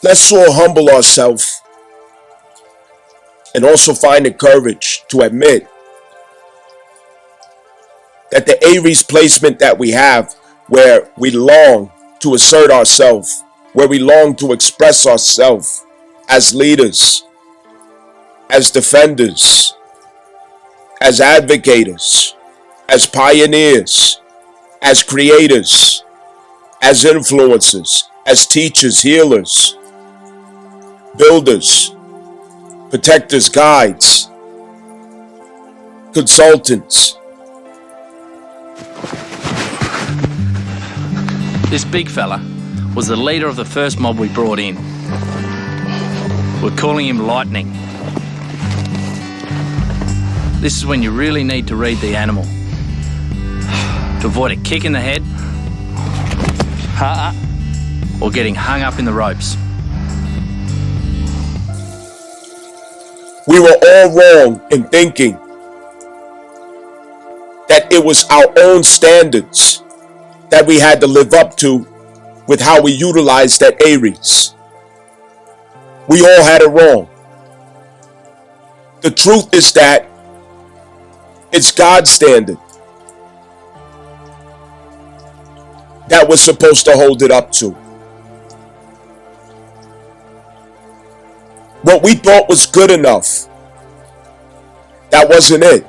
Let's all humble ourselves and also find the courage to admit that the Aries placement that we have, where we long to assert ourselves, where we long to express ourselves as leaders, as defenders, as advocates, as pioneers, as creators, as influencers, as teachers, healers, builders, protectors, guides, consultants. This big fella was the leader of the first mob we brought in. We're calling him Lightning. This is when you really need to read the animal to avoid a kick in the head or getting hung up in the ropes. We were all wrong in thinking that it was our own standards that we had to live up to with how we utilized that Aries. We all had it wrong. The truth is that it's God's standard that we're supposed to hold it up to. What we thought was good enough, that wasn't it.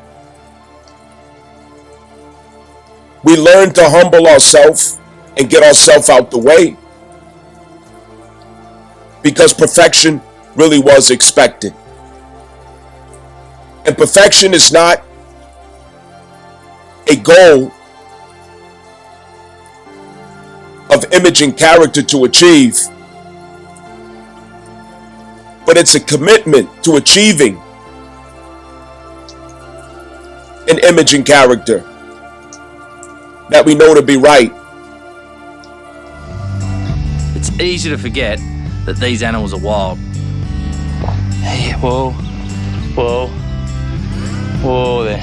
We learned to humble ourselves and get ourselves out the way because perfection really was expected. And perfection is not a goal of image and character to achieve, but it's a commitment to achieving an image and character that we know to be right. It's easy to forget that these animals are wild. Hey, whoa, whoa, whoa there,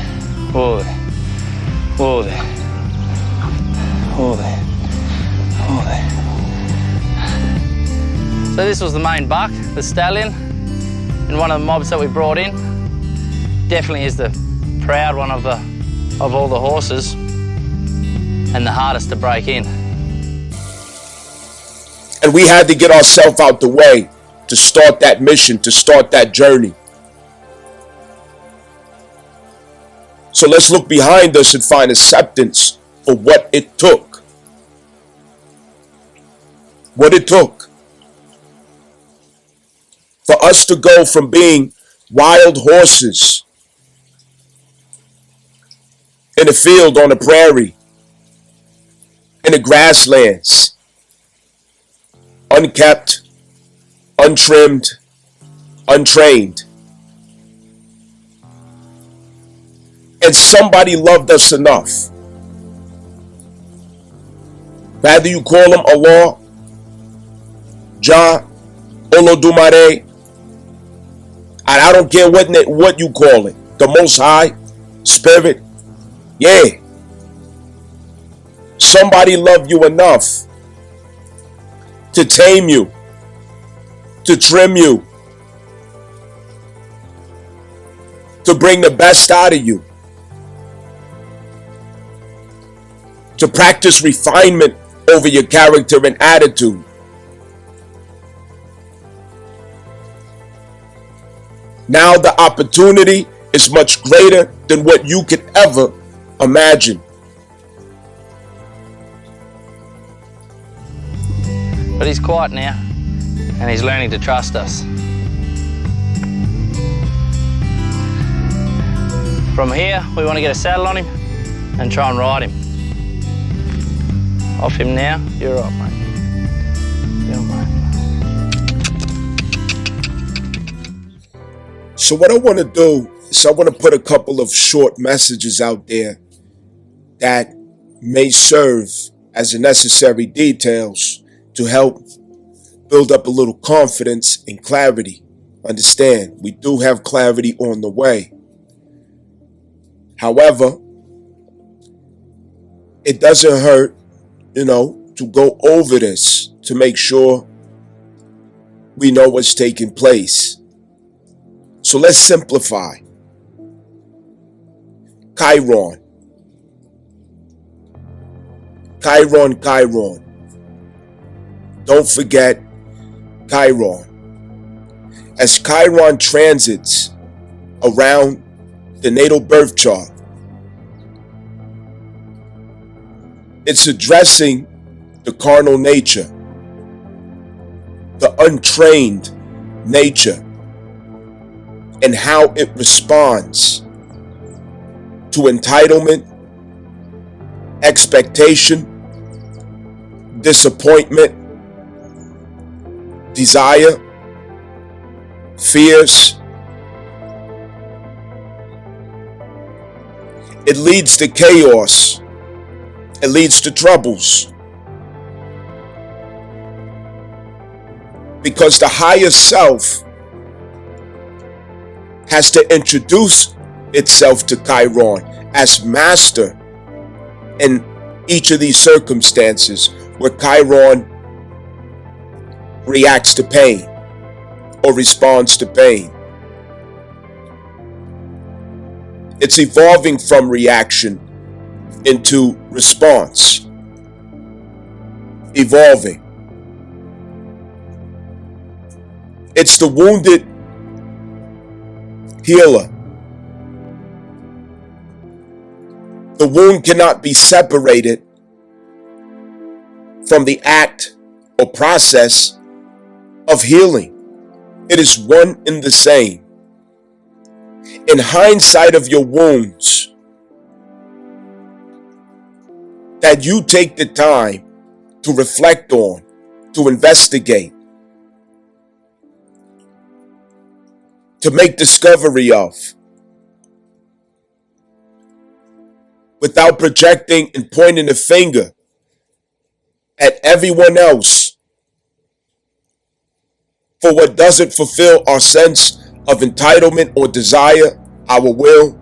whoa there, whoa there, whoa there, whoa there. So this was the main buck, the stallion, and one of the mobs that we brought in. Definitely is the proud one of all the horses, and the hardest to break in. And we had to get ourselves out the way to start that mission, to start that journey. So let's look behind us and find acceptance for what it took. What it took for us to go from being wild horses in a field on a prairie, in the grasslands, unkept, untrimmed, untrained. And somebody loved us enough. Whether you call him Allah, Jah, Olodumare, and I don't care what you call it, the Most High, Spirit, yeah. Somebody loved you enough to tame you, to trim you, to bring the best out of you, to practice refinement over your character and attitude. Now the opportunity is much greater than what you could ever imagine. But he's quiet now, and he's learning to trust us. From here, we want to get a saddle on him and try and ride him. Off him now. You're right, mate. You're right. So what I want to do is I want to put a couple of short messages out there that may serve as the necessary details to help build up a little confidence and clarity. Understand, we do have clarity on the way. However, it doesn't hurt, to go over this to make sure we know what's taking place. So let's simplify. Chiron. Chiron, Chiron. Don't forget Chiron. As Chiron transits around the natal birth chart, it's addressing the carnal nature, the untrained nature, and how it responds to entitlement, expectation, disappointment, desire, fears. It leads to chaos. It leads to troubles. Because the higher self has to introduce itself to Chiron as master in each of these circumstances where Chiron reacts to pain or responds to pain. It's evolving from reaction into response. Evolving. It's the wounded healer. The wound cannot be separated from the act or process of healing. It is one and the same. In hindsight of your wounds, that you take the time to reflect on, to investigate, to make discovery of, without projecting and pointing the finger at everyone else for what doesn't fulfill our sense of entitlement or desire, our will,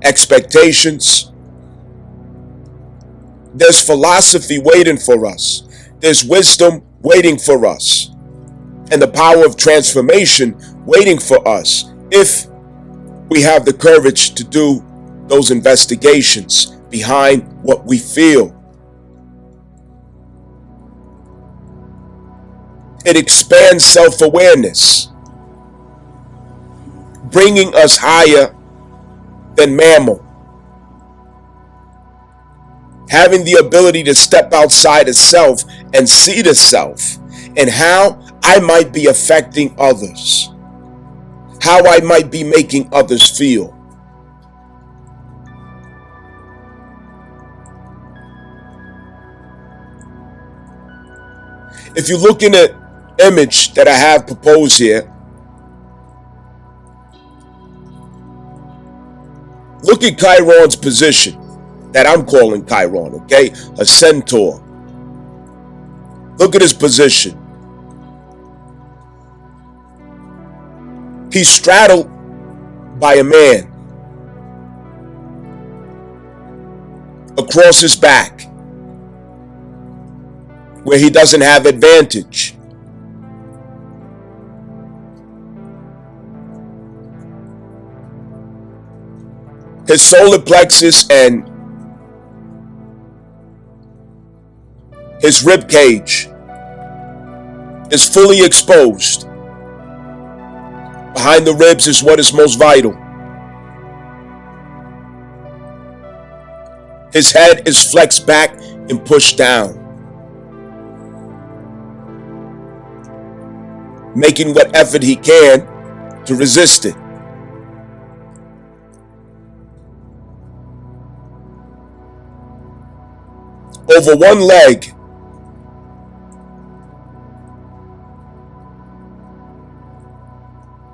expectations. There's philosophy waiting for us. There's wisdom waiting for us. And the power of transformation waiting for us if we have the courage to do those investigations behind what we feel. It expands self-awareness, bringing us higher than mammal. Having the ability to step outside of self and see the self and how I might be affecting others, how I might be making others feel. If you look in the image that I have proposed here, look at Chiron's position that I'm calling Chiron, okay? A centaur. Look at his position. He's straddled by a man. Across his back, where he doesn't have advantage. His solar plexus and his rib cage is fully exposed. Behind the ribs is what is most vital. His head is flexed back and pushed down, making what effort he can to resist it. Over one leg,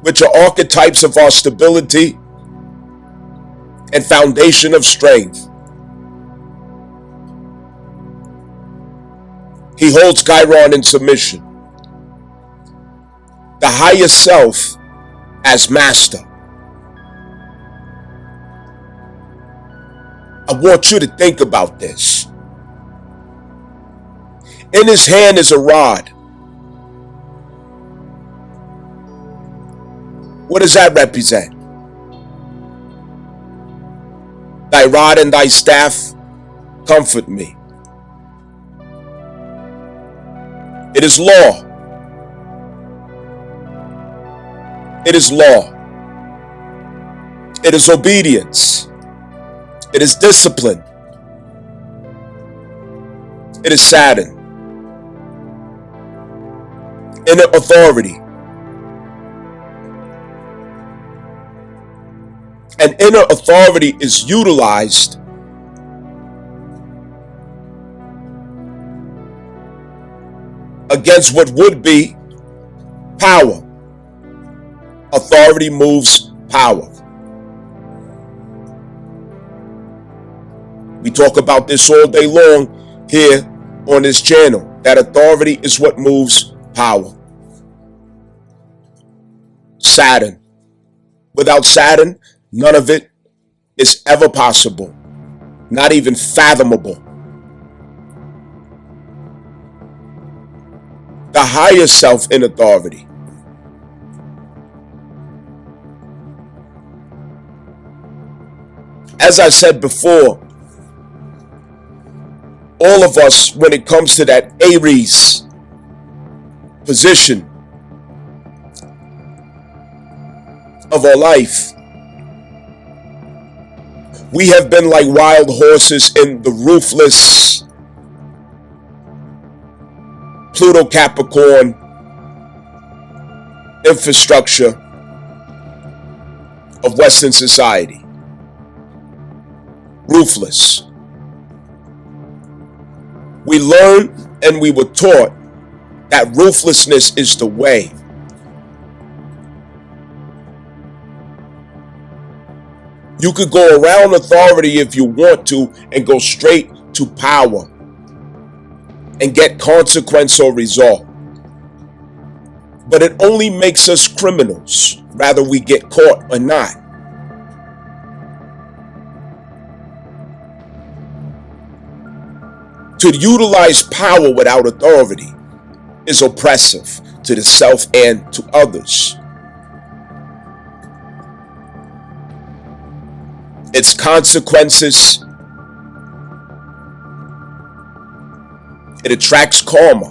which are archetypes of our stability and foundation of strength, he holds Chiron in submission. The higher self as master. I want you to think about this. In his hand is a rod. What does that represent? Thy rod and thy staff comfort me. It is law. It is law. It is obedience. It is discipline. It is Saturn. Inner authority. And inner authority is utilized against what would be power. Authority moves power. We talk about this all day long here on this channel, that authority is what moves power. Saturn. Without Saturn, none of it is ever possible, not even fathomable. The higher self in authority. As I said before, all of us, when it comes to that Aries position of our life, we have been like wild horses in the ruthless Pluto Capricorn infrastructure of Western society. Ruthless. We learned and we were taught that ruthlessness is the way. You could go around authority if you want to and go straight to power and get consequence or result. But it only makes us criminals, whether we get caught or not. To utilize power without authority is oppressive to the self and to others. Its consequences, it attracts karma.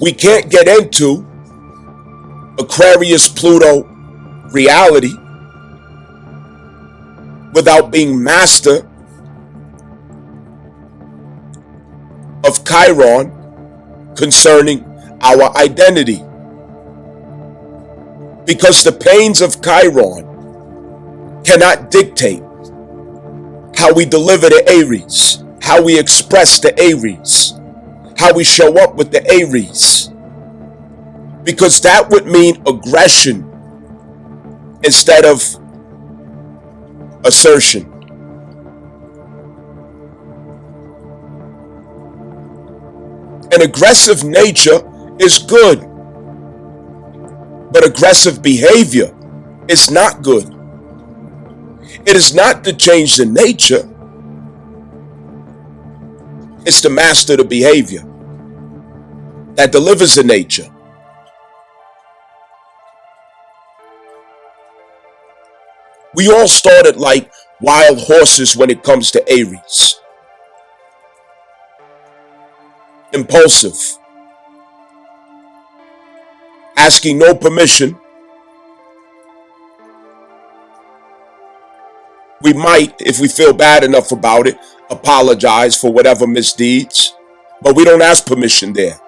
We can't get into Aquarius Pluto reality without being master of Chiron concerning our identity. Because the pains of Chiron cannot dictate how we deliver the Aries, how we express the Aries, how we show up with the Aries. Because that would mean aggression instead of assertion. An aggressive nature is good, but aggressive behavior is not good. It is not to change the nature, it's to master the behavior that delivers the nature. We all started like wild horses when it comes to Aries. Impulsive. Asking no permission. We might, if we feel bad enough about it, apologize for whatever misdeeds, but we don't ask permission there.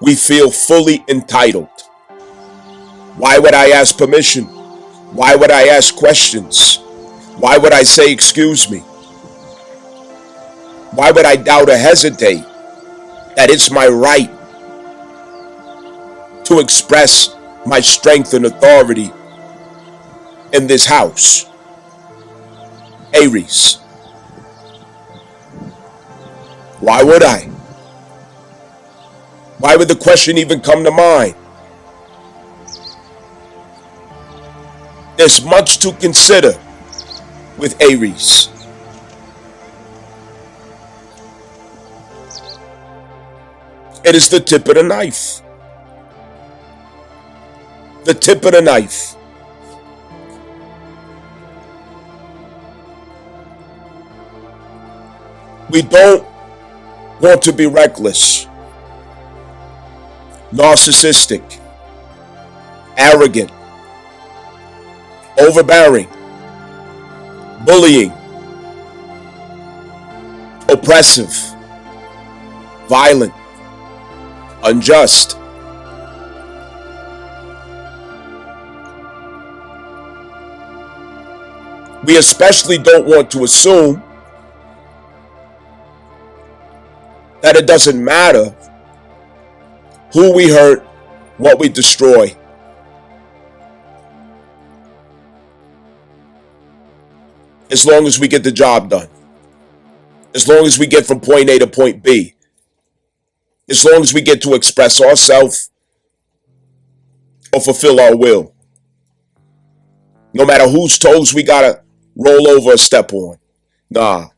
We feel fully entitled. Why would I ask permission? Why would I ask questions? Why would I say excuse me? Why would I doubt or hesitate that it's my right to express my strength and authority in this house? Aries. Why would I? Why would the question even come to mind? There's much to consider with Aries. It is the tip of the knife. The tip of the knife. We don't want to be reckless, narcissistic, arrogant, overbearing, bullying, oppressive, violent, unjust. We especially don't want to assume that it doesn't matter who we hurt, what we destroy. As long as we get the job done. As long as we get from point A to point B. As long as we get to express ourselves or fulfill our will. No matter whose toes we gotta roll over or step on. Nah.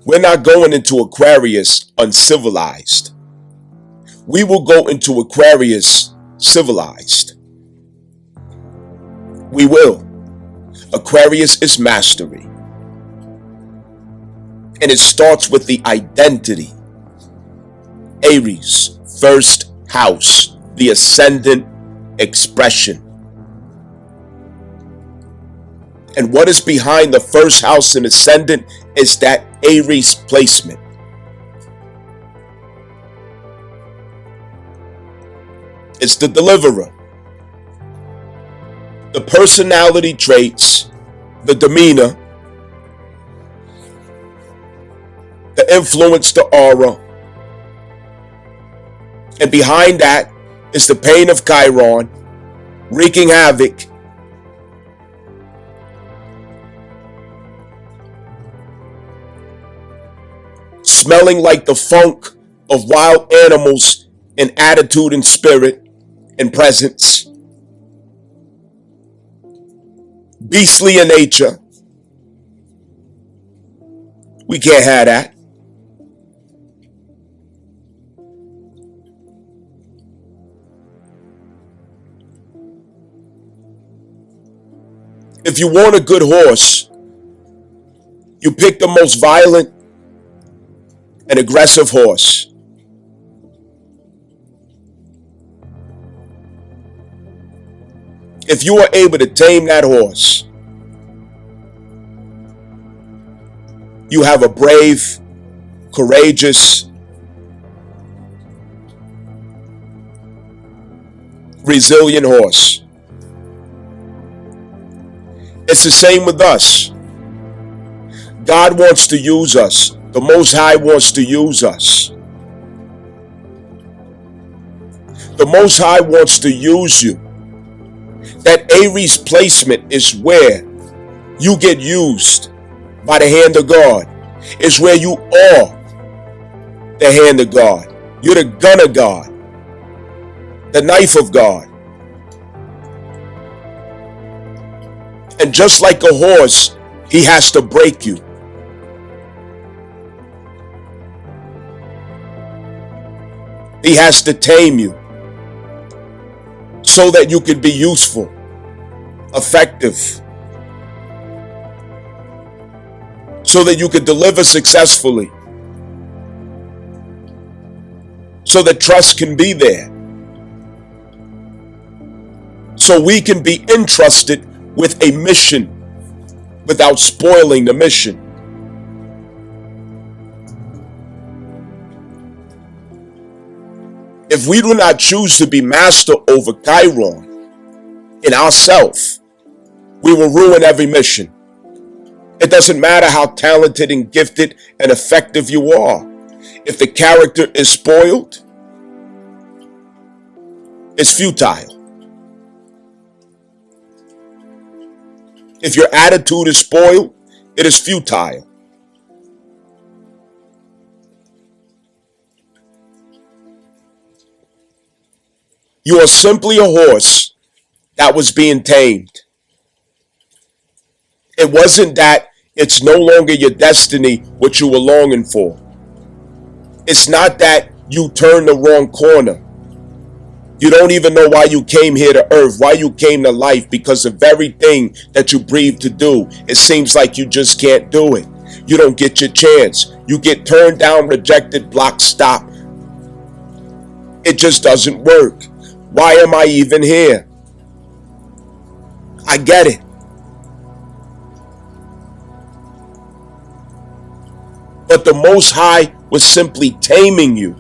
We're not going into Aquarius uncivilized. We will go into Aquarius civilized. We will. Aquarius is mastery. And it starts with the identity. Aries, first house, the ascendant expression. And what is behind the first house and ascendant is that Aries placement. It's the deliverer. The personality traits, the demeanor, the influence, the aura. And behind that is the pain of Chiron, wreaking havoc. Smelling like the funk of wild animals in attitude and spirit and presence. Beastly in nature. We can't have that. If you want a good horse, you pick the most violent and aggressive horse. If you are able to tame that horse, you have a brave, courageous, resilient horse. It's the same with us. God wants to use us. The Most High wants to use us. The Most High wants to use you. That Aries placement is where you get used by the hand of God. It's where you are the hand of God. You're the gun of God. The knife of God. And just like a horse, he has to break you. He has to tame you so that you can be useful, effective, so that you can deliver successfully, so that trust can be there, so we can be entrusted with a mission without spoiling the mission. If we do not choose to be master over Chiron in ourself, we will ruin every mission. It doesn't matter how talented and gifted and effective you are. If the character is spoiled, it's futile. If your attitude is spoiled, it is futile. You are simply a horse that was being tamed. It wasn't that it's no longer your destiny what you were longing for. It's not that you turn the wrong corner. You don't even know why you came here to earth, why you came to life, because the very thing that you breathe to do, it seems like you just can't do it. You don't get your chance. You get turned down, rejected, blocked, stopped. It just doesn't work. Why am I even here? I get it. But the Most High was simply taming you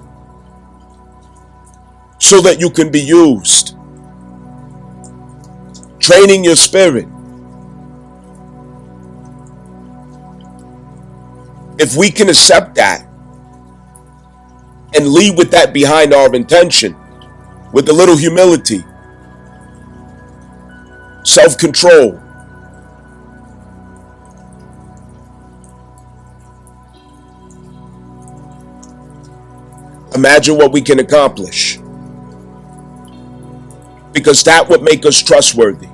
so that you can be used. Training your spirit. If we can accept that and lead with that behind our intention, with a little humility, self-control, imagine what we can accomplish. Because that would make us trustworthy.